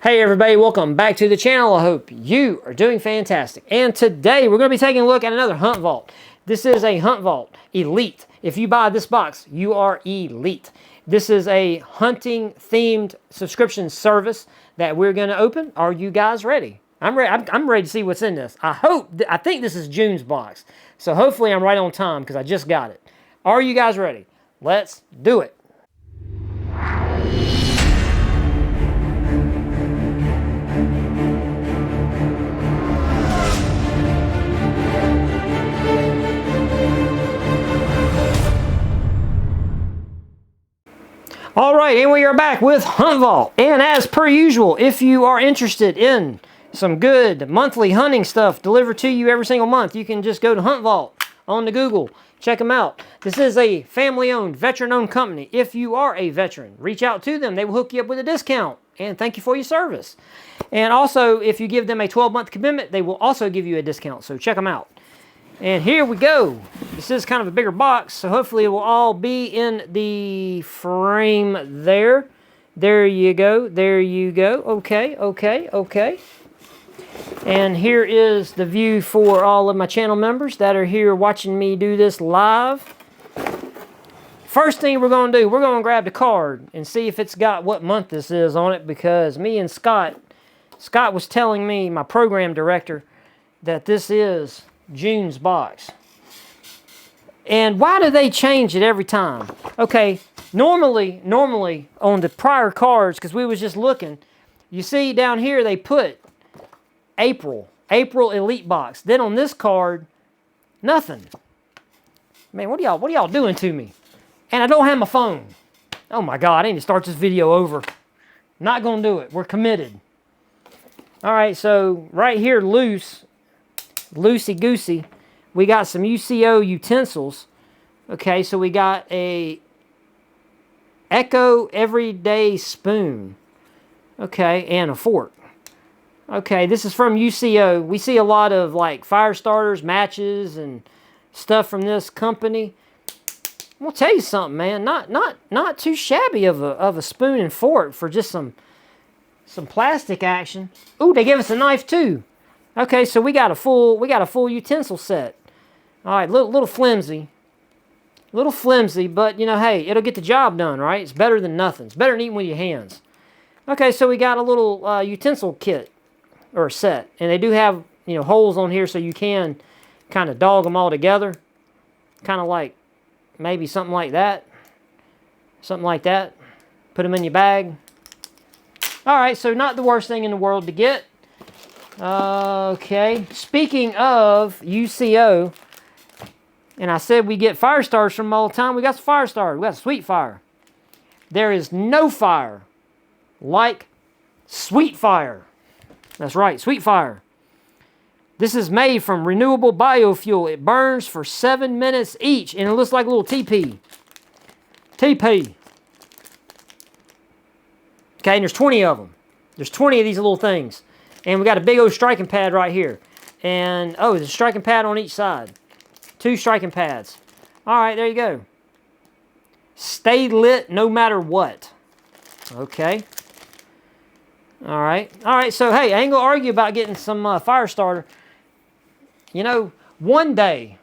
Hey everybody, welcome back to the channel. I hope you are doing fantastic. And today we're going to be taking a look at another Hunt Vault. This is a Hunt Vault Elite. If you buy this box, you are elite. This is a hunting themed subscription service that we're going to open. Are you guys ready? I'm ready to see what's in this. I think this is June's box. So hopefully I'm right on time because I just got it. Are you guys ready? Let's do it. All right, and we are back with Hunt Vault. And as per usual, if you are interested in some good monthly hunting stuff delivered to you every single month, you can just go to Hunt Vault on the Google. Check them out. This is a family-owned, veteran-owned company. If you are a veteran, reach out to them. They will hook you up with a discount. And thank you for your service. And also, if you give them a 12-month commitment, they will also give you a discount. So check them out. And here we go. This is kind of a bigger box, so hopefully it will all be in the frame there. There you go. There you go. Okay, okay, okay. And here is the view for all of my channel members that are here watching me do this live. First thing we're going to do, we're going to grab the card and see if it's got what month this is on it, because me and Scott was telling me, my program director, that this is June's box. And why do they change it every time? Okay, normally on the prior cards, because we was just looking, you see down here they put April Elite box. Then on this card, nothing. Man, what are y'all doing to me? And I don't have my phone. Oh my God, I need to start this video over. Not gonna do it. We're committed. All right, so right here, loosey-goosey, we got some UCO utensils. Okay, so we got a Echo Everyday Spoon. Okay, and a fork. Okay, this is from UCO. We see a lot of like fire starters, matches, and stuff from this company. I'm gonna tell you something, man. Not too shabby of a spoon and fork for just some plastic action. Ooh, they gave us a knife too. Okay, so we got a full utensil set. All right, little flimsy, but you know, hey, it'll get the job done, right? It's better than nothing. It's better than eating with your hands. Okay, so we got a little utensil kit or set, and they do have, you know, holes on here so you can kind of dog them all together, kind of like maybe something like that. Put them in your bag. All right, so not the worst thing in the world to get. Okay, speaking of UCO, and I said we get fire starters from them all the time. We got some fire starters. We got Sweet Fire. There is no fire like Sweet Fire. That's right, Sweet Fire. This is made from renewable biofuel. It burns for 7 minutes each, and it looks like a little TP. TP. Okay, and there's 20 of them. There's 20 of these little things. And we got a big old striking pad right here. And, oh, there's a striking pad on each side. 2 striking pads. All right, there you go. Stay lit no matter what. Okay. All right. All right, so, hey, I ain't going to argue about getting some fire starter. You know, one day,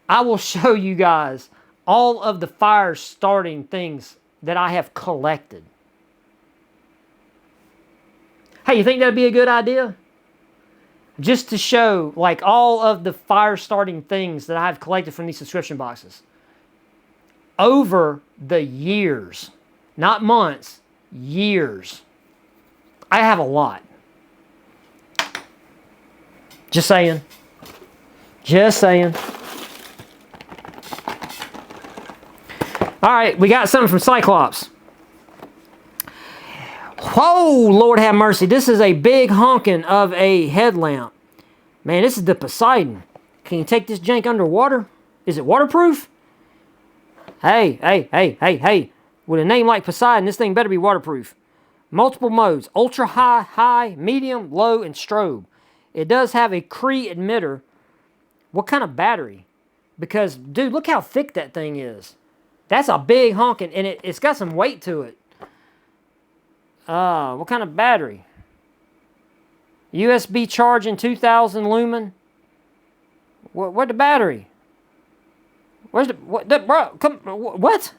I will show you guys all of the fire starting things that I have collected. Hey, you think that'd be a good idea? Just to show, like, all of the fire-starting things that I've collected from these subscription boxes. Over the years. Not months, years. I have a lot. Just saying. Just saying. All right, we got something from Cyclops. Whoa, Lord have mercy. This is a big honking of a headlamp. Man, this is the Poseidon. Can you take this jank underwater? Is it waterproof? Hey. With a name like Poseidon, this thing better be waterproof. Multiple modes. Ultra high, high, medium, low, and strobe. It does have a Cree emitter. What kind of battery? Because, dude, look how thick that thing is. That's a big honking, and it's got some weight to it. What kind of battery? USB charging 2000 lumen. Where's the battery? Where's bro? Come, what?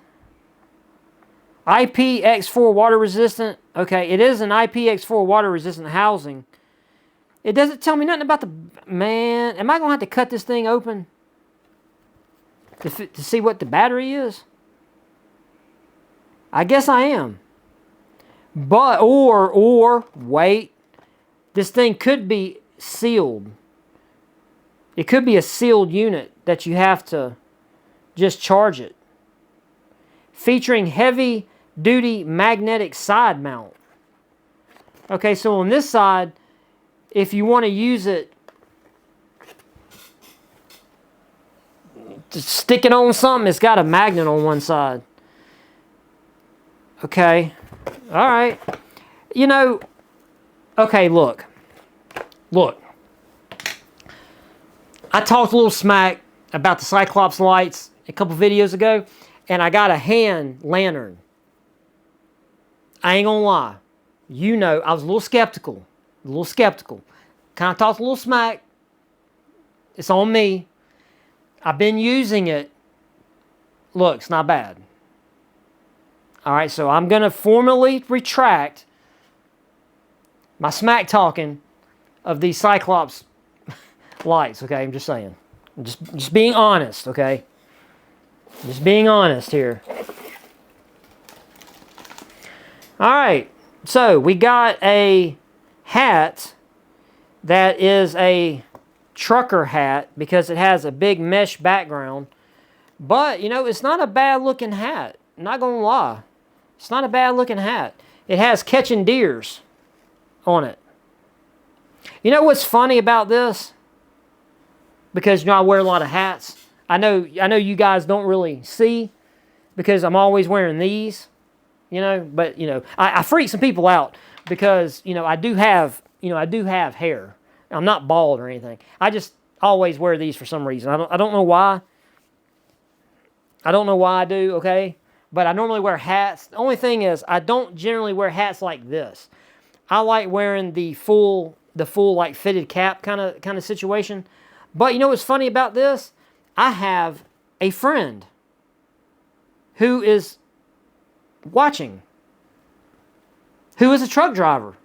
IPX4 water resistant. Okay, it is an IPX4 water resistant housing. It doesn't tell me nothing about the, man, am I going to have to cut this thing open to see what the battery is? I guess I am. But, or, wait, this thing could be sealed. It could be a sealed unit that you have to just charge it. Featuring heavy duty magnetic side mount. Okay, so on this side, if you want to use it to stick it on something, it's got a magnet on one side. Okay, all right. You know, okay, look. I talked a little smack about the Cyclops lights a couple videos ago, and I got a hand lantern. I ain't gonna lie. You know, I was a little skeptical. Kind of talked a little smack. It's on me. I've been using it. Look, it's not bad. All right, so I'm going to formally retract my smack talking of these Cyclops lights, okay? I'm just saying. I'm just being honest, okay? Just being honest here. All right, so we got a hat that is a trucker hat because it has a big mesh background. But, you know, it's not a bad looking hat. I'm not going to lie. It's not a bad looking hat. It has catching deers on it. You know what's funny about this? Because, you know, I wear a lot of hats. I know you guys don't really see because I'm always wearing these, you know. But, you know, I freak some people out because, you know, I do have hair. I'm not bald or anything. I just always wear these for some reason. I don't know why. I don't know why I do, okay? But I normally wear hats. The only thing is I don't generally wear hats like this. I like wearing the full like fitted cap kind of situation. But you know what's funny about this? I have a friend who is watching, who is a truck driver,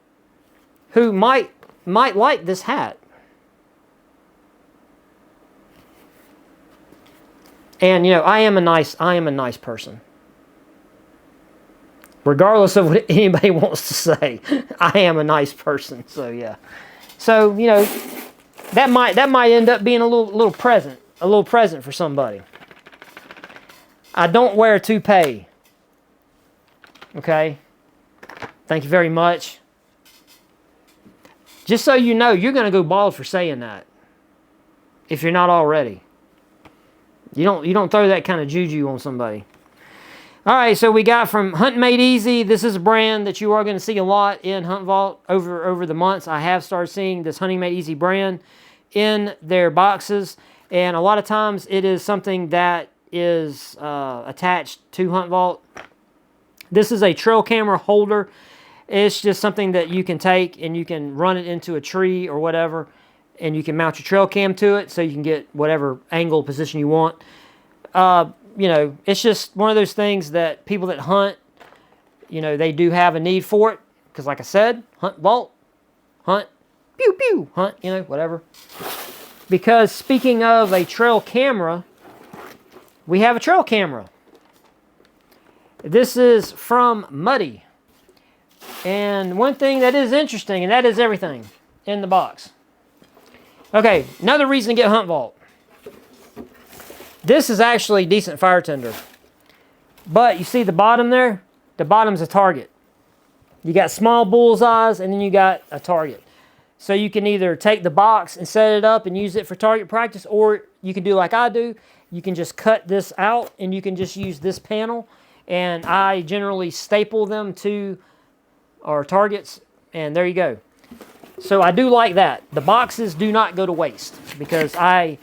who might like this hat. And you know, I am a nice person. Regardless of what anybody wants to say, I am a nice person. So yeah. So, you know, that might end up being a little present for somebody. I don't wear a toupee. Okay? Thank you very much. Just so you know, you're going to go bald for saying that. If you're not already. You don't throw that kind of juju on somebody. All right, so we got from Hunt Made Easy. This is a brand that you are going to see a lot in Hunt Vault over the months. I have started seeing this Hunting Made Easy brand in their boxes. And a lot of times it is something that is attached to Hunt Vault. This is a trail camera holder. It's just something that you can take and you can run it into a tree or whatever. And you can mount your trail cam to it so you can get whatever angle position you want. You know, it's just one of those things that people that hunt, you know, they do have a need for it. Because like I said, Hunt Vault, hunt, pew pew, hunt, you know, whatever. Because speaking of a trail camera, we have a trail camera. This is from Muddy. And one thing that is interesting, and that is everything in the box. Okay, another reason to get Hunt Vault. This is actually decent fire tender. But you see the bottom there? The bottom's a target. You got small bullseyes and then you got a target. So you can either take the box and set it up and use it for target practice, or you can do like I do. You can just cut this out and you can just use this panel. And I generally staple them to our targets, and there you go. So I do like that. The boxes do not go to waste because I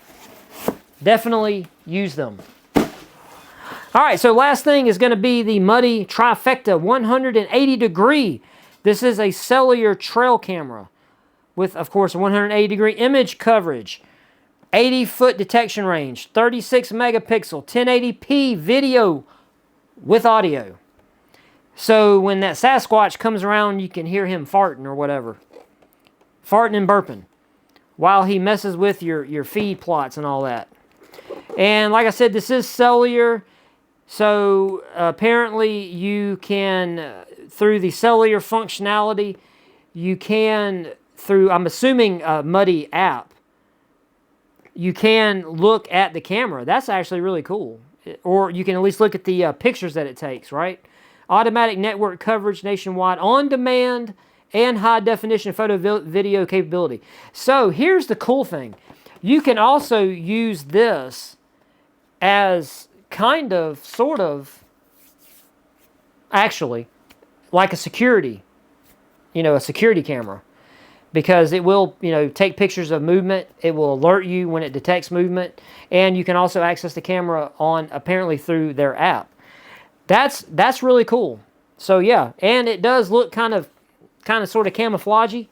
definitely use them. All right, so last thing is going to be the Muddy Trifecta 180 degree This is a cellular trail camera with, of course, a 180-degree image coverage, 80-foot detection range, 36 megapixel, 1080p video with audio. So when that Sasquatch comes around, you can hear him farting or whatever. Farting and burping while he messes with your feed plots and all that. And like I said, this is cellular. So apparently you can, through the cellular functionality, you can, through, I'm assuming, a Muddy app, you can look at the camera. That's actually really cool. Or you can at least look at the pictures that it takes, right? Automatic network coverage nationwide, on demand, and high definition photo video capability. So here's the cool thing. You can also use this as kind of, sort of, actually, like a security, a security camera. Because it will, take pictures of movement. It will alert you when it detects movement. And you can also access the camera apparently through their app. That's really cool. So yeah, and it does look kind of sort of camouflagey,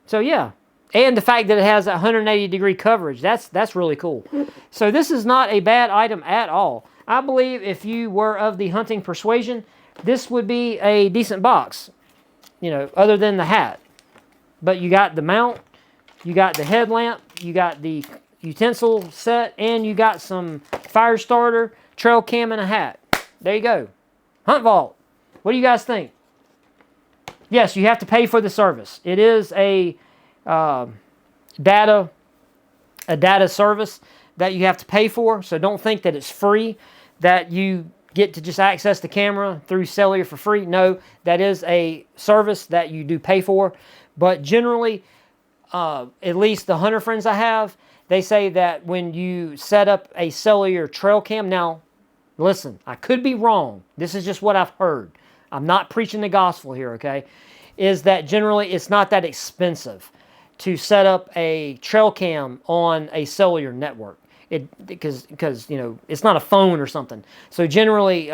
So yeah, and the fact that it has 180-degree coverage, that's really cool. So this is not a bad item at all. I believe if you were of the hunting persuasion, this would be a decent box, other than the hat. But you got the mount, you got the headlamp, you got the utensil set, and you got some fire starter, trail cam, and a hat. There you go. Hunt Vault. What do you guys think? Yes, you have to pay for the service. It is a data service that you have to pay for. So don't think that it's free, that you get to just access the camera through cellular for free. No, that is a service that you do pay for. But generally, at least the hunter friends I have, they say that when you set up a cellular trail cam, now, listen, I could be wrong. This is just what I've heard. I'm not preaching the gospel here, okay? Is that generally it's not that expensive to set up a trail cam on a cellular network. Because it's not a phone or something. So generally,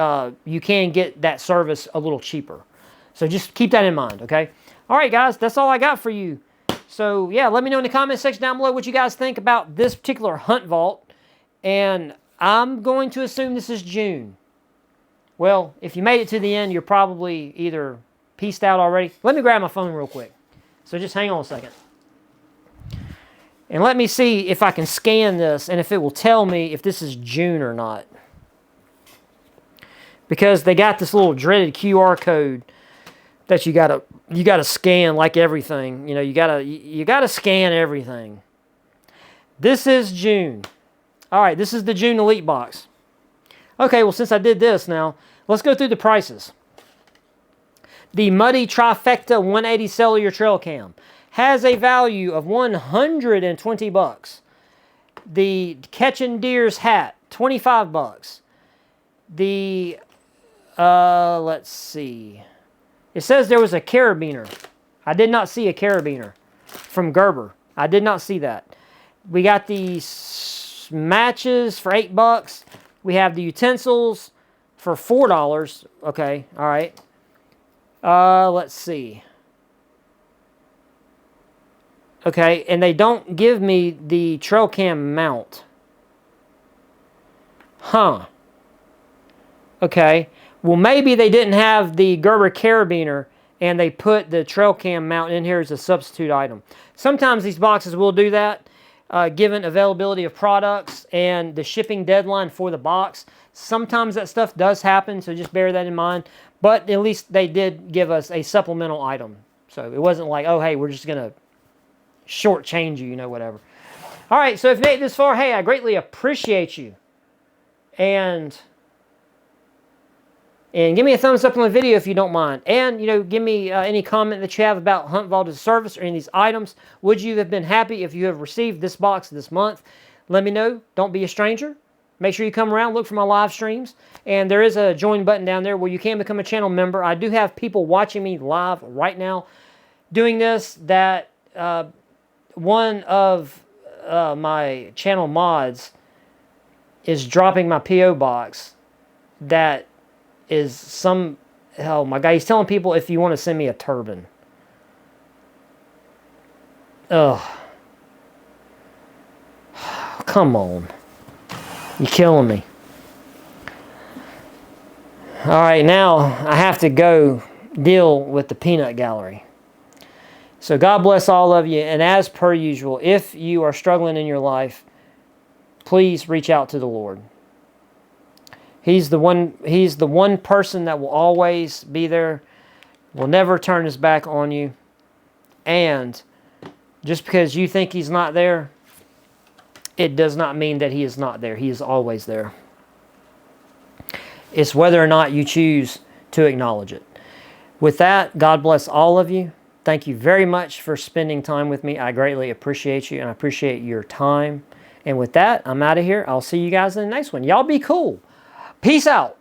you can get that service a little cheaper. So just keep that in mind, okay? All right, guys, that's all I got for you. So, yeah, let me know in the comment section down below what you guys think about this particular Hunt Vault. And I'm going to assume this is June. Well, if you made it to the end, you're probably either peaced out already. Let me grab my phone real quick. So just hang on a second. And let me see if I can scan this and if it will tell me if this is June or not. Because they got this little dreaded QR code that you gotta scan like everything. You gotta scan everything. This is June. All right, this is the June Elite box. Okay, well, since I did this now, let's go through the prices. The Muddy Trifecta 180 Cellular Trail Cam has a value of $120. The Catching Deer's hat, $25. The let's see. It says there was a carabiner. I did not see a carabiner from Gerber. I did not see that. We got the matches for $8. We have the utensils for $4. Okay, all right. Let's see. Okay, and they don't give me the trail cam mount. Huh. Okay. Well, maybe they didn't have the Gerber carabiner and they put the trail cam mount in here as a substitute item. Sometimes these boxes will do that, given availability of products and the shipping deadline for the box. Sometimes that stuff does happen, so just bear that in mind. But at least they did give us a supplemental item. So it wasn't like, oh, hey, we're just going to shortchange you, whatever. All right, so if you made it this far, hey, I greatly appreciate you. And give me a thumbs up on the video if you don't mind. And, give me any comment that you have about Hunt Vault as a service or any of these items. Would you have been happy if you have received this box this month? Let me know. Don't be a stranger. Make sure you come around, look for my live streams. And there is a join button down there where you can become a channel member. I do have people watching me live right now doing this that one of my channel mods is dropping my P.O. box that is oh my God, he's telling people if you want to send me a turban. Ugh. Come on. You're killing me. All right, now I have to go deal with the peanut gallery. So God bless all of you. And as per usual, if you are struggling in your life, please reach out to the Lord. He's the one person that will always be there, will never turn his back on you. And just because you think he's not there, it does not mean that he is not there. He is always there. It's whether or not you choose to acknowledge it. With that, God bless all of you. Thank you very much for spending time with me. I greatly appreciate you, and I appreciate your time. And with that, I'm out of here. I'll see you guys in the next one. Y'all be cool. Peace out.